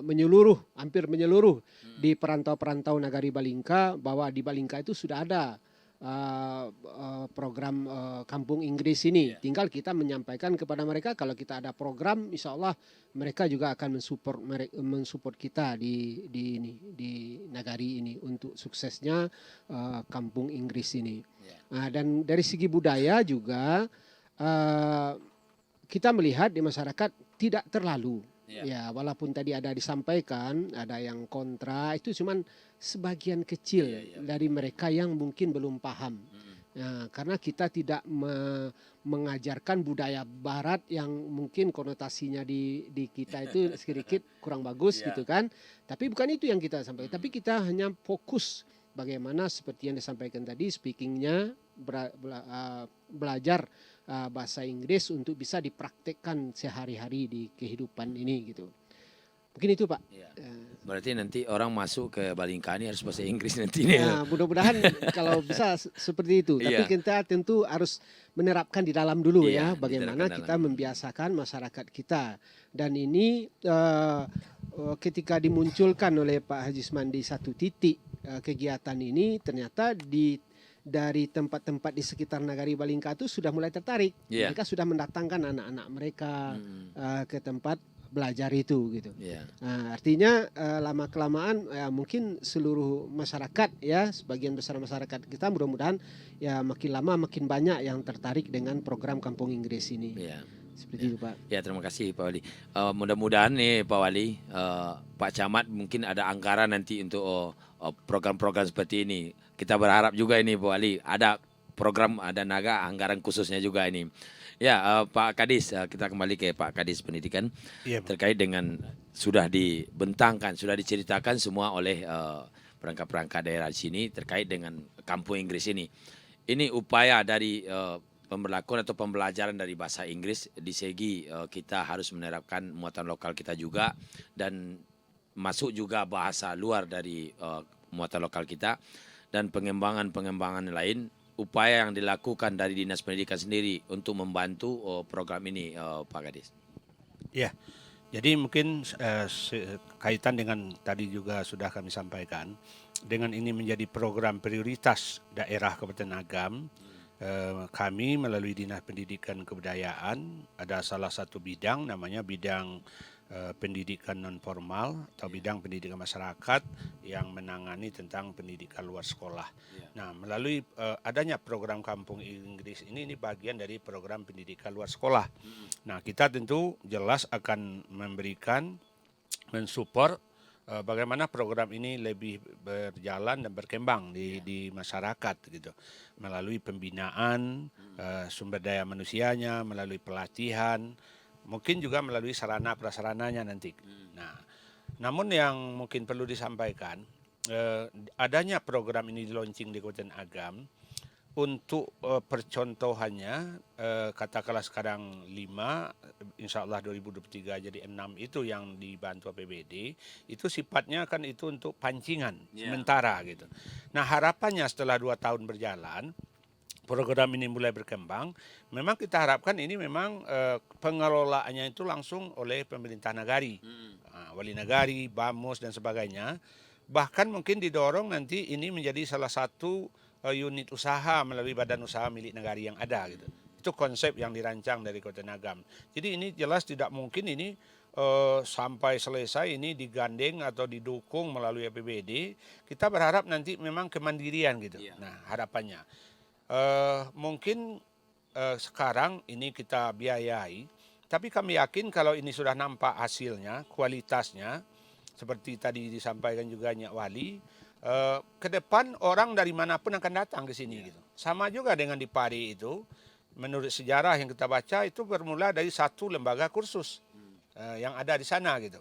menyeluruh, hampir menyeluruh di perantau-perantau Nagari Balingka, bahwa di Balingka itu sudah ada program Kampung Inggris ini. Tinggal kita menyampaikan kepada mereka kalau kita ada program, insya Allah mereka juga akan mensupport kita di Nagari ini untuk suksesnya Kampung Inggris ini. Dan dari segi budaya juga kita melihat di masyarakat tidak terlalu. Ya, walaupun tadi ada disampaikan, ada yang kontra, itu cuman sebagian kecil dari mereka yang mungkin belum paham. Karena kita tidak mengajarkan budaya Barat yang mungkin konotasinya di kita itu sedikit kurang bagus gitu kan. Tapi bukan itu yang kita sampaikan. Tapi kita hanya fokus bagaimana seperti yang disampaikan tadi, speakingnya, belajar bahasa Inggris untuk bisa dipraktekkan sehari-hari di kehidupan ini gitu. Mungkin itu Pak. Berarti nanti orang masuk ke Balingka ini harus bahasa Inggris nanti nih. Mudah-mudahan kalau bisa seperti itu. Tapi kita tentu harus menerapkan di dalam dulu ya, bagaimana kita membiasakan masyarakat kita. Dan ini ketika dimunculkan oleh Pak Haji Isman di satu titik kegiatan ini, ternyata dari tempat-tempat di sekitar Nagari Balingka itu sudah mulai tertarik. Mereka sudah mendatangkan anak-anak mereka ke tempat belajar itu gitu. Artinya lama kelamaan mungkin seluruh masyarakat ya, sebagian besar masyarakat kita mudah-mudahan ya makin lama makin banyak yang tertarik dengan program Kampung Inggris ini. Seperti itu Pak. Ya, terima kasih Pak Wali. Mudah-mudahan nih Pak Wali, Pak Camat mungkin ada anggaran nanti untuk program-program seperti ini. Kita berharap juga ini Pak Wali ada program, ada naga anggaran khususnya juga ini. Ya, Pak Kadis, kita kembali ke Pak Kadis Pendidikan terkait dengan sudah dibentangkan, sudah diceritakan semua oleh perangkat-perangkat daerah di sini terkait dengan Kampung Inggris ini. Ini upaya dari pemberlakuan atau pembelajaran dari bahasa Inggris di segi kita harus menerapkan muatan lokal kita juga, dan masuk juga bahasa luar dari muatan lokal kita, dan pengembangan lain, upaya yang dilakukan dari Dinas Pendidikan sendiri untuk membantu program ini Pak Kadis. Ya, jadi mungkin kaitan dengan tadi juga sudah kami sampaikan, dengan ini menjadi program prioritas daerah Kabupaten Agam, kami melalui Dinas Pendidikan Kebudayaan ada salah satu bidang namanya bidang pendidikan non formal atau bidang pendidikan masyarakat yang menangani tentang pendidikan luar sekolah. Nah, melalui adanya program Kampung Inggris ini bagian dari program pendidikan luar sekolah. Nah, kita tentu jelas akan memberikan, mensupport bagaimana program ini lebih berjalan dan berkembang di masyarakat gitu, melalui pembinaan sumber daya manusianya, melalui pelatihan, mungkin juga melalui sarana prasarananya nanti. Nah, namun yang mungkin perlu disampaikan, adanya program ini di launching di Kabupaten Agam. Untuk percontohannya, katakanlah sekarang 5, insya Allah 2023 jadi 6 itu yang dibantu APBD, itu sifatnya kan itu untuk pancingan sementara gitu. Nah, harapannya setelah 2 tahun berjalan, program ini mulai berkembang, memang kita harapkan ini memang pengelolaannya itu langsung oleh pemerintah nagari, wali nagari, BAMUS dan sebagainya. Bahkan mungkin didorong nanti ini menjadi salah satu unit usaha melalui badan usaha milik negara yang ada gitu. Itu konsep yang dirancang dari Kabupaten Agam. Jadi ini jelas tidak mungkin ini sampai selesai ini digandeng atau didukung melalui APBD. Kita berharap nanti memang kemandirian gitu. Nah, harapannya mungkin sekarang ini kita biayai, tapi kami yakin kalau ini sudah nampak hasilnya, kualitasnya, seperti tadi disampaikan juga Nyak Wali, ke depan orang dari manapun akan datang ke sini gitu. Sama juga dengan di Pari itu, menurut sejarah yang kita baca itu bermula dari satu lembaga kursus yang ada di sana gitu.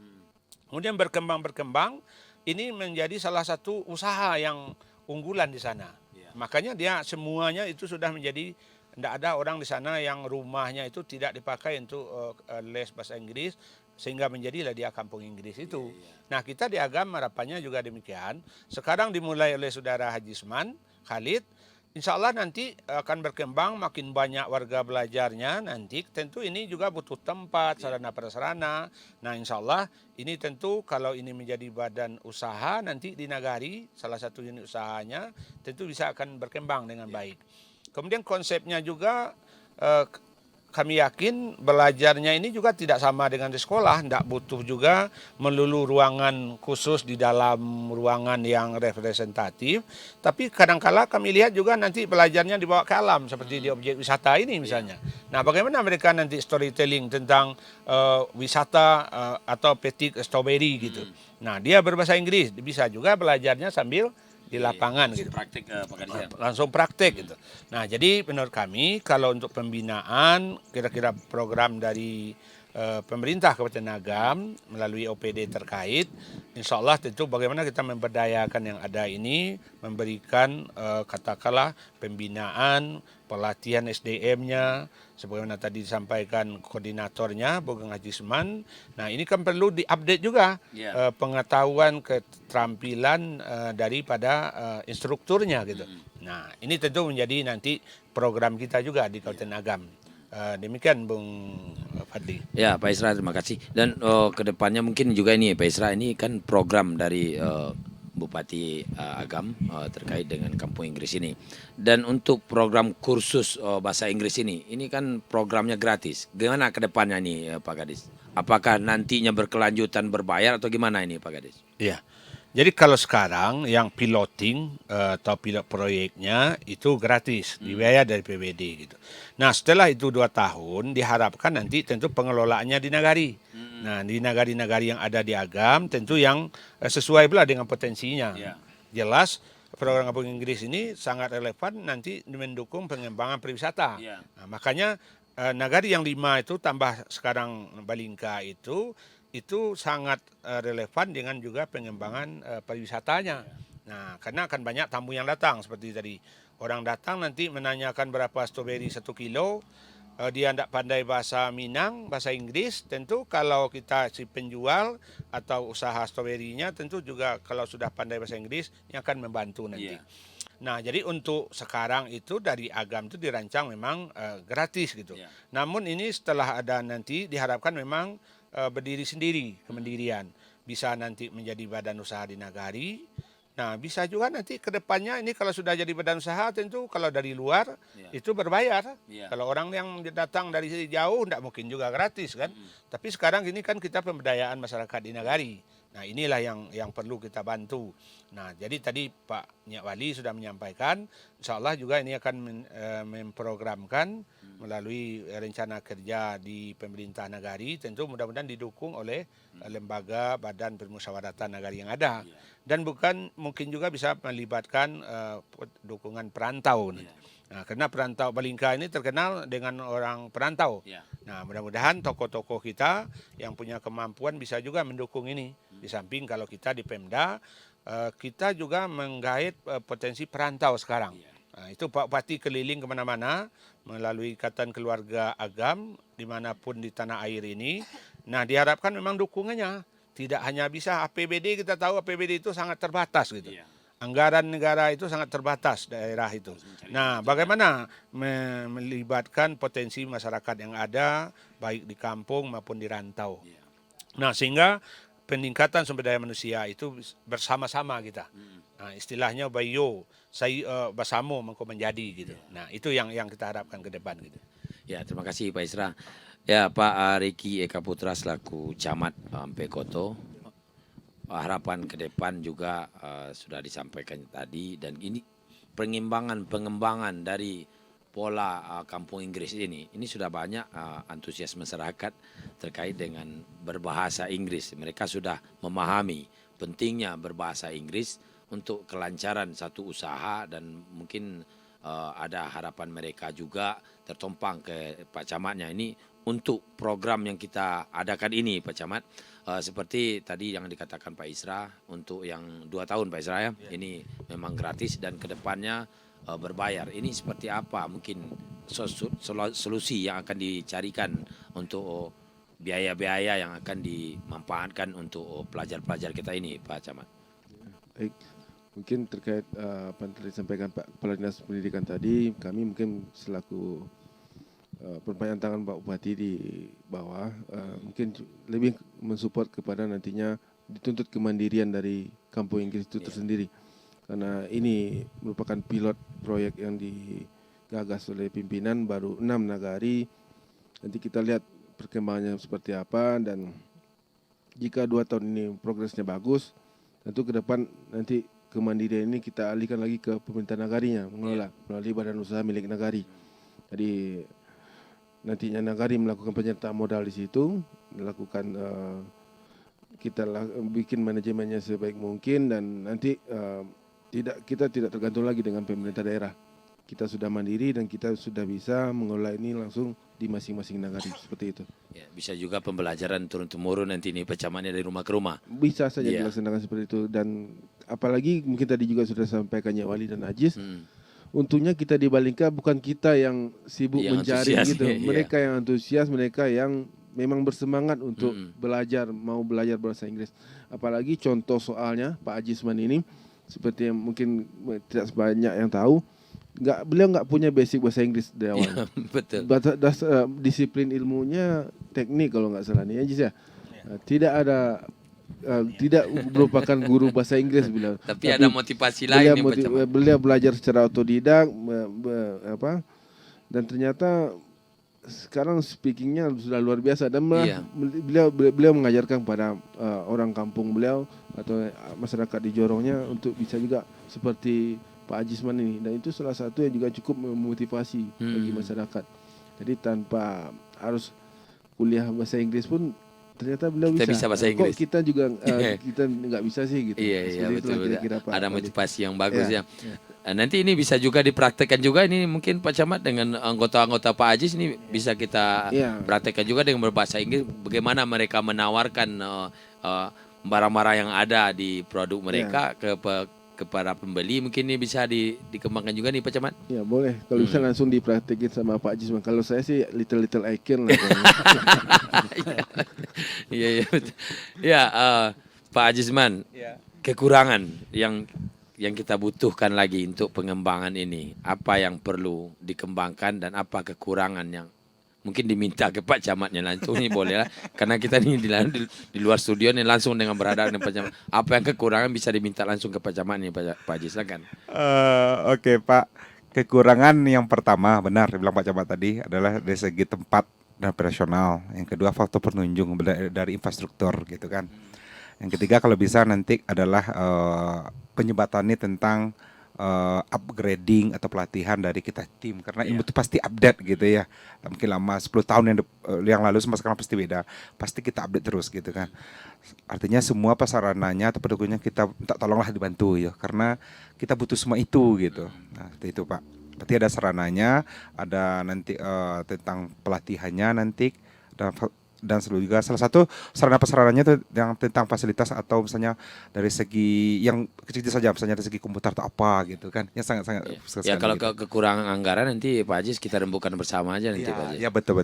Kemudian berkembang, ini menjadi salah satu usaha yang unggulan di sana. Makanya dia semuanya itu sudah menjadi, tidak ada orang di sana yang rumahnya itu tidak dipakai untuk les bahasa Inggris, sehingga menjadilah dia kampung Inggris itu. Nah, kita di Agam harapannya juga demikian. Sekarang dimulai oleh saudara Haji Isman Khalid. Insya Allah nanti akan berkembang, makin banyak warga belajarnya nanti. Tentu ini juga butuh tempat, sarana prasarana. Nah, insya Allah ini tentu kalau ini menjadi badan usaha nanti di Nagari, salah satu unit usahanya, tentu bisa akan berkembang dengan baik. Kemudian konsepnya juga kami yakin belajarnya ini juga tidak sama dengan di sekolah, tidak butuh juga melulu ruangan khusus di dalam ruangan yang representatif, tapi kadangkala kami lihat juga nanti belajarnya dibawa ke alam, seperti di objek wisata ini misalnya. Nah, bagaimana mereka nanti storytelling tentang wisata atau petik strawberry gitu. Nah, dia berbahasa Inggris, bisa juga belajarnya sambil di lapangan gitu. Praktik Langsung praktek gitu. Nah, jadi menurut kami kalau untuk pembinaan kira-kira program dari pemerintah Kabupaten Agam melalui OPD terkait, insya Allah tentu bagaimana kita memberdayakan yang ada ini, memberikan katakanlah pembinaan, pelatihan SDM-nya, sebagaimana tadi disampaikan koordinatornya Bogeng Haji Isman. Nah, ini kan perlu diupdate juga pengetahuan, keterampilan daripada instrukturnya gitu. Nah, ini tentu menjadi nanti program kita juga di Kabupaten Agam. Demikian Bung Fadli. Ya, Pak Isra, terima kasih. Dan ke depannya mungkin juga ini Pak Isra, ini kan program dari Bupati Agam terkait dengan Kampung Inggris ini. Dan untuk program kursus bahasa Inggris ini kan programnya gratis. Gimana ke depannya nih Pak Kadis? Apakah nantinya berkelanjutan berbayar atau gimana ini Pak Kadis? Iya. Jadi kalau sekarang yang piloting atau pilot proyeknya itu gratis, dibiaya dari PBD gitu. Nah, setelah itu 2 tahun diharapkan nanti tentu pengelolaannya di Nagari. Nah, di nagari-nagari yang ada di Agam tentu yang sesuai pula dengan potensinya. Jelas program Kampung Inggris ini sangat relevan nanti mendukung pengembangan pariwisata. Nah, makanya nagari yang 5 itu tambah sekarang Balingka itu sangat relevan dengan juga pengembangan pariwisatanya. Nah, karena akan banyak tamu yang datang seperti tadi. Orang datang nanti menanyakan berapa stroberi 1 kilo, dia tidak pandai bahasa Minang, bahasa Inggris, tentu kalau kita si penjual atau usaha stroberinya tentu juga kalau sudah pandai bahasa Inggris yang akan membantu nanti. Nah, jadi untuk sekarang itu dari Agam itu dirancang memang gratis gitu. Namun ini setelah ada nanti diharapkan memang berdiri sendiri, kemandirian. Bisa nanti menjadi badan usaha di Nagari. Nah, bisa juga nanti ke depannya ini kalau sudah jadi badan usaha tentu kalau dari luar itu berbayar. Kalau orang yang datang dari jauh tidak mungkin juga gratis kan. Tapi sekarang ini kan kita pemberdayaan masyarakat di Nagari. Nah, inilah yang perlu kita bantu. Nah, jadi tadi Pak Nyak Wali sudah menyampaikan, insya Allah juga ini akan memprogramkan melalui rencana kerja di pemerintah Nagari, tentu mudah-mudahan didukung oleh lembaga badan permusyawaratan Nagari yang ada. Dan mungkin juga bisa melibatkan dukungan perantau. Nah, karena perantau Balingka ini terkenal dengan orang perantau. Nah, mudah-mudahan tokoh-tokoh kita yang punya kemampuan bisa juga mendukung ini. Di samping kalau kita di Pemda, kita juga menggait potensi perantau sekarang. Nah, itu Pak Bupati keliling kemana-mana melalui Ikatan Keluarga Agam dimanapun di tanah air ini. Nah, diharapkan memang dukungannya. Tidak hanya bisa APBD, kita tahu APBD itu sangat terbatas gitu. Anggaran negara itu sangat terbatas daerah itu. Nah, bagaimana melibatkan potensi masyarakat yang ada baik di kampung maupun di rantau. Nah, sehingga peningkatan sumber daya manusia itu bersama-sama kita. Nah, istilahnya bayo, saya bersama mengko menjadi gitu. Nah, itu yang kita harapkan ke depan gitu. Ya, terima kasih Pak Isra. Ya, Pak Riki Eka Putra selaku Camat Ampekoto. Harapan ke depan juga sudah disampaikan tadi, dan ini pengembangan dari pola kampung Inggris ini sudah banyak antusias masyarakat terkait dengan berbahasa Inggris. Mereka sudah memahami pentingnya berbahasa Inggris untuk kelancaran satu usaha, dan mungkin ada harapan mereka juga tertumpang ke Pak Camatnya ini untuk program yang kita adakan ini, Pak Camat. Seperti tadi yang dikatakan Pak Isra, untuk yang 2 tahun Pak Isra ya, ini memang gratis dan kedepannya berbayar. Ini seperti apa mungkin solusi yang akan dicarikan untuk biaya-biaya yang akan dimanfaatkan untuk pelajar-pelajar kita ini, Pak Camat? Baik, mungkin terkait apa yang telah disampaikan Pak Kepala Dinas Pendidikan tadi, kami mungkin selaku perpanjangan tangan Pak Bupati di bawah, mungkin lebih mensupport kepada nantinya dituntut kemandirian dari kampung Inggris itu tersendiri. Karena ini merupakan pilot proyek yang digagas oleh pimpinan baru 6 nagari. Nanti kita lihat perkembangannya seperti apa, dan jika 2 tahun ini progresnya bagus, tentu ke depan nanti kemandirian ini kita alihkan lagi ke pemerintah nagarinya mengelola melalui badan usaha milik nagari. Jadi nantinya nagari melakukan penyertaan modal di situ, melakukan kita bikin manajemennya sebaik mungkin, dan nanti kita tidak tergantung lagi dengan pemerintah daerah. Kita sudah mandiri dan kita sudah bisa mengelola ini langsung di masing-masing nagari, seperti itu. Ya, bisa juga pembelajaran turun-temurun nanti nih Pak Camatnya dari rumah ke rumah. Bisa saja dilaksanakan seperti itu, dan apalagi mungkin tadi juga sudah sampaikannya Wali dan Ajis. Untungnya kita di Balingka bukan kita yang sibuk yang mencari antusias, gitu. iya. Mereka yang antusias, mereka yang memang bersemangat untuk belajar, mau belajar bahasa Inggris. Apalagi contoh soalnya Pak Ajisman ini, seperti yang mungkin tidak sebanyak yang tahu, beliau nggak punya basic bahasa Inggris dari awal. Betul. Disiplin ilmunya teknik kalau nggak salah nih, Ajis ya. Tidak ada tidak merupakan guru bahasa Inggris beliau. Tapi ada motivasi lain nih Pak Camat. Beliau belajar secara otodidak, dan ternyata sekarang speakingnya sudah luar biasa, dan beliau mengajarkan kepada orang kampung beliau atau masyarakat di Jorongnya untuk bisa juga seperti Pak Ajisman ini, dan itu salah satu yang juga cukup memotivasi bagi masyarakat. Jadi tanpa harus kuliah bahasa Inggris pun ternyata beliau bisa bahasa Inggris. Kok kita juga kita nggak bisa sih gitu. Iya betul. Kira-kira, ada motivasi yang bagus ya. Nanti ini bisa juga dipraktekkan juga, ini mungkin Pak Camat dengan anggota-anggota Pak Ajis ini bisa kita praktekkan juga dengan berbahasa Inggris, bagaimana mereka menawarkan barang-barang yang ada di produk mereka kepada pembeli. Mungkin ini bisa dikembangkan juga nih Pak Camat. Ya boleh, kalau bisa langsung dipraktekin sama Pak Ajis. Kalau saya sih little icon lah. Iya betul. Ya, Pak Ajisman, kekurangan yang kita butuhkan lagi untuk pengembangan ini, apa yang perlu dikembangkan dan apa kekurangan yang mungkin diminta ke Pak Camatnya langsung nih, boleh lah, karena kita ini di luar studio nih langsung dengan berhadapan dengan Pak Camat. Apa yang kekurangan bisa diminta langsung ke Pak Camat nih, Pak Haji, silakan. Oke Pak, kekurangan yang pertama benar dibilang Pak Camat tadi adalah dari segi tempat dan operasional. Yang kedua faktor penunjang dari infrastruktur gitu kan. Yang ketiga kalau bisa nanti adalah penyebatannya tentang upgrading atau pelatihan dari kita tim, karena ilmu itu pasti update gitu ya. Mungkin lama 10 tahun yang lalu sama sekarang pasti beda. Pasti kita update terus gitu kan. Artinya semua prasarananya atau pendukungnya kita minta tolonglah dibantu ya, karena kita butuh semua itu gitu. Nah, itu Pak. Berarti ada sarananya, ada nanti tentang pelatihannya nanti, dan juga salah satu sarana-prasarananya itu yang tentang fasilitas atau misalnya dari segi yang kecil saja, misalnya dari segi komputer atau apa gitu kan, yang sangat-sangat ya kalau gitu. Kekurangan anggaran nanti Pak Ajis kita rembukan bersama aja nanti Pak Ajis. Ya betul.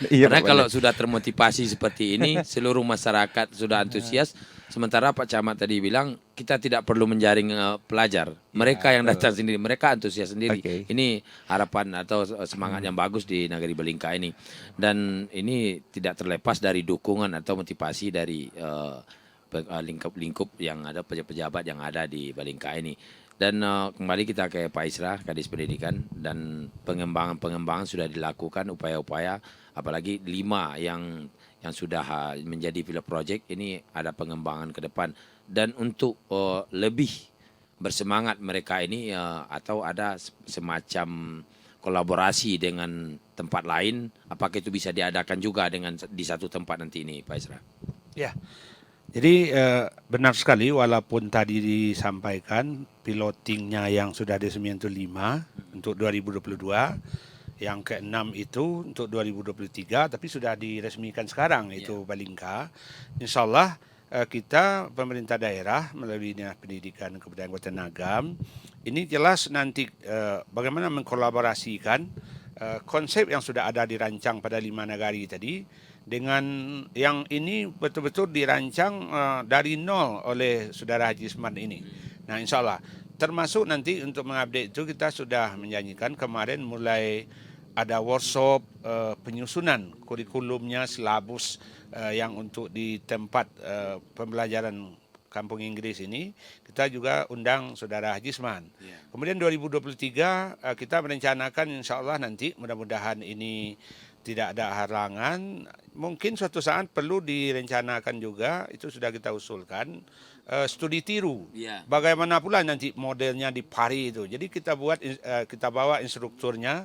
Karena kalau sudah termotivasi seperti ini, seluruh masyarakat sudah antusias, Sementara Pak Camat tadi bilang kita tidak perlu menjaring pelajar. Mereka yang datang sendiri, mereka antusias sendiri. Oke. Ini harapan atau semangat yang bagus di Nagari Balingka ini. Dan ini tidak terlepas dari dukungan atau motivasi dari lingkup yang ada, pejabat yang ada di Balingka ini. Dan kembali kita ke Pak Isra, Kadis Pendidikan, dan pengembangan sudah dilakukan, upaya-upaya, apalagi 5 yang sudah menjadi pilot project, ini ada pengembangan ke depan. Dan untuk lebih bersemangat mereka ini atau ada semacam kolaborasi dengan tempat lain, apakah itu bisa diadakan juga dengan di satu tempat nanti ini, Pak Isra? Ya, jadi benar sekali walaupun tadi disampaikan pilotingnya yang sudah diresmikan itu 5 untuk 2022. Yang ke-6 itu untuk 2023, tapi sudah diresmikan sekarang, itu Balingka. Insya Allah kita pemerintah daerah melalui Dinas Pendidikan dan Kebudayaan Kabupaten Agam, ini jelas nanti bagaimana mengkolaborasikan konsep yang sudah ada dirancang pada 5 nagari tadi, dengan yang ini betul-betul dirancang dari nol oleh Saudara Haji Isman ini. Nah, insya Allah, termasuk nanti untuk mengupdate itu kita sudah menjanjikan kemarin mulai ada workshop penyusunan kurikulumnya, silabus yang untuk di tempat pembelajaran Kampung Inggris ini, kita juga undang Saudara Haji Isman. Kemudian 2023 kita merencanakan insya Allah nanti mudah-mudahan ini tidak ada halangan, mungkin suatu saat perlu direncanakan juga, itu sudah kita usulkan, studi tiru. Bagaimana pula nanti modelnya di Pari itu. Jadi kita bawa instrukturnya,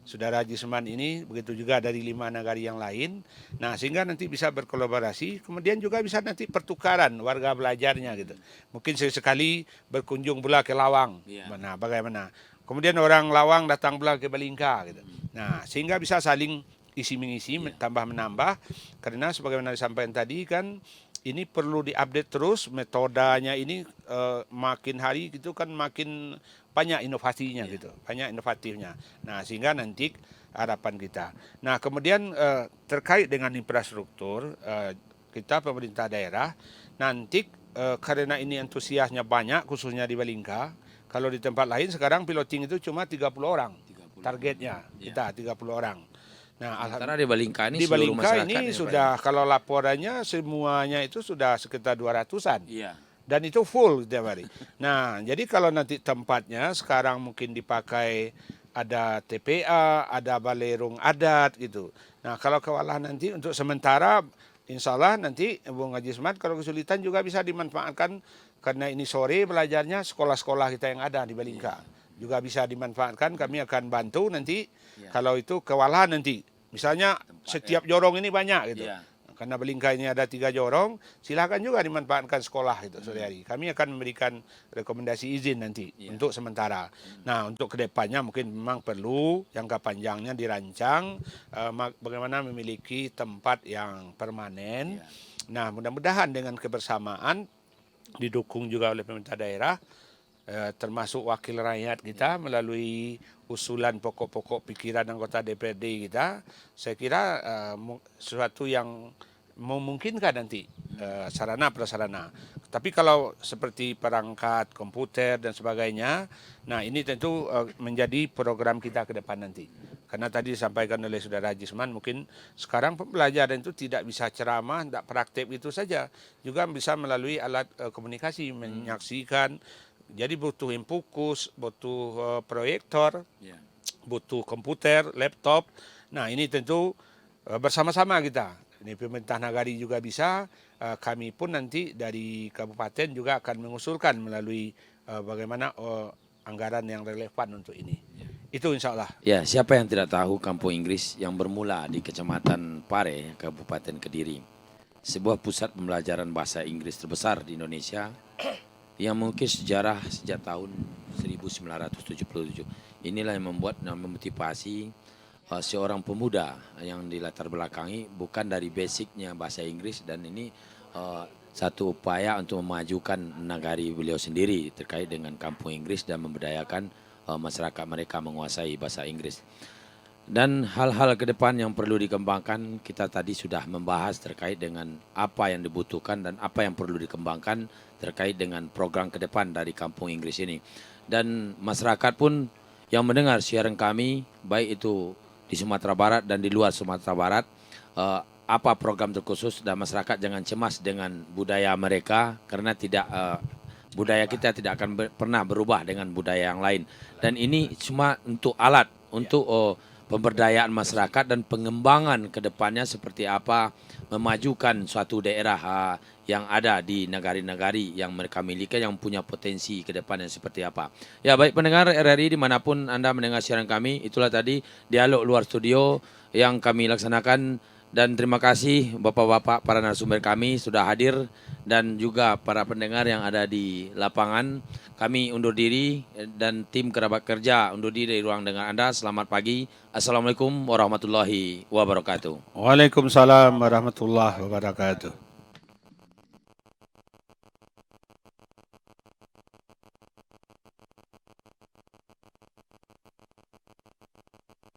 Saudara Haji Isman ini, begitu juga dari 5 nagari yang lain. Nah, sehingga nanti bisa berkolaborasi, kemudian juga bisa nanti pertukaran warga belajarnya gitu. Mungkin sekali berkunjung pula ke Lawang. Nah, bagaimana? Kemudian orang Lawang datang pula ke Balingka gitu. Nah, sehingga bisa saling isi-mengisi, tambah menambah, karena sebagaimana disampaikan tadi kan ini perlu diupdate terus, metodenya ini makin hari gitu kan makin banyak inovasinya gitu, banyak inovatifnya. Nah, sehingga nanti harapan kita. Nah, kemudian terkait dengan infrastruktur, kita pemerintah daerah nanti karena ini antusiasnya banyak, khususnya di Balingka. Kalau di tempat lain sekarang piloting itu cuma 30 orang, targetnya kita 30 orang. Nah, Karena di Balingka ini di seluruh Balingka masyarakat ini ya, sudah, kalau laporannya semuanya itu sudah sekitar 200-an. Iya. Dan itu full tiap hari. Nah, jadi kalau nanti tempatnya sekarang mungkin dipakai ada TPA, ada balerung adat gitu. Nah, kalau kewalahan nanti untuk sementara, insya Allah nanti Bung Haji Isman kalau kesulitan juga bisa dimanfaatkan, karena ini sore belajarnya sekolah-sekolah kita yang ada di Balingka. Juga bisa dimanfaatkan, kami akan bantu nanti kalau itu kewalahan nanti. Misalnya setiap jorong ini banyak gitu. Karena Balingka ini ada 3 jorong, silakan juga dimanfaatkan sekolah itu sore hari. Kami akan memberikan rekomendasi izin nanti untuk sementara. Nah, untuk kedepannya mungkin memang perlu jangka panjangnya dirancang bagaimana memiliki tempat yang permanen. Nah, mudah-mudahan dengan kebersamaan didukung juga oleh pemerintah daerah, termasuk wakil rakyat kita melalui usulan pokok-pokok pikiran anggota DPRD kita, saya kira sesuatu yang memungkinkan nanti sarana prasarana. Tapi kalau seperti perangkat komputer dan sebagainya, nah ini tentu menjadi program kita ke depan nanti. Karena tadi disampaikan oleh Saudara Haji Isman, mungkin sekarang pembelajaran itu tidak bisa ceramah, tidak praktek itu saja, juga bisa melalui alat komunikasi, menyaksikan. Jadi butuh infokus, butuh proyektor, butuh komputer, laptop. Nah, ini tentu bersama-sama kita. Ini pemerintah nagari juga bisa, kami pun nanti dari kabupaten juga akan mengusulkan melalui bagaimana anggaran yang relevan untuk ini. Itu insya Allah. Ya, siapa yang tidak tahu Kampung Inggris yang bermula di Kecamatan Pare, Kabupaten Kediri. Sebuah pusat pembelajaran bahasa Inggris terbesar di Indonesia yang mengukir sejarah sejak tahun 1977. Inilah yang membuat dan memotivasi seorang pemuda yang dilatar belakangi bukan dari basicnya bahasa Inggris, dan ini satu upaya untuk memajukan nagari beliau sendiri terkait dengan Kampung Inggris dan memberdayakan masyarakat mereka menguasai bahasa Inggris. Dan hal-hal ke depan yang perlu dikembangkan, kita tadi sudah membahas terkait dengan apa yang dibutuhkan dan apa yang perlu dikembangkan terkait dengan program ke depan dari Kampung Inggris ini. Dan masyarakat pun yang mendengar siaran kami, baik itu di Sumatera Barat dan di luar Sumatera Barat, apa program terkhusus, dan masyarakat jangan cemas dengan budaya mereka, karena budaya kita tidak akan pernah berubah dengan budaya yang lain. Dan ini cuma untuk alat, untuk pemberdayaan masyarakat dan pengembangan ke depannya seperti apa memajukan suatu daerah yang ada di negari-negari yang mereka miliki, yang punya potensi ke depannya seperti apa. Ya, baik pendengar RRI dimanapun Anda mendengar siaran kami, itulah tadi dialog luar studio yang kami laksanakan. Dan terima kasih Bapak-Bapak para narasumber kami sudah hadir, dan juga para pendengar yang ada di lapangan. Kami undur diri dan tim kerabat kerja undur diri dari ruang dengar Anda. Selamat pagi. Assalamualaikum warahmatullahi wabarakatuh. Waalaikumsalam warahmatullahi wabarakatuh.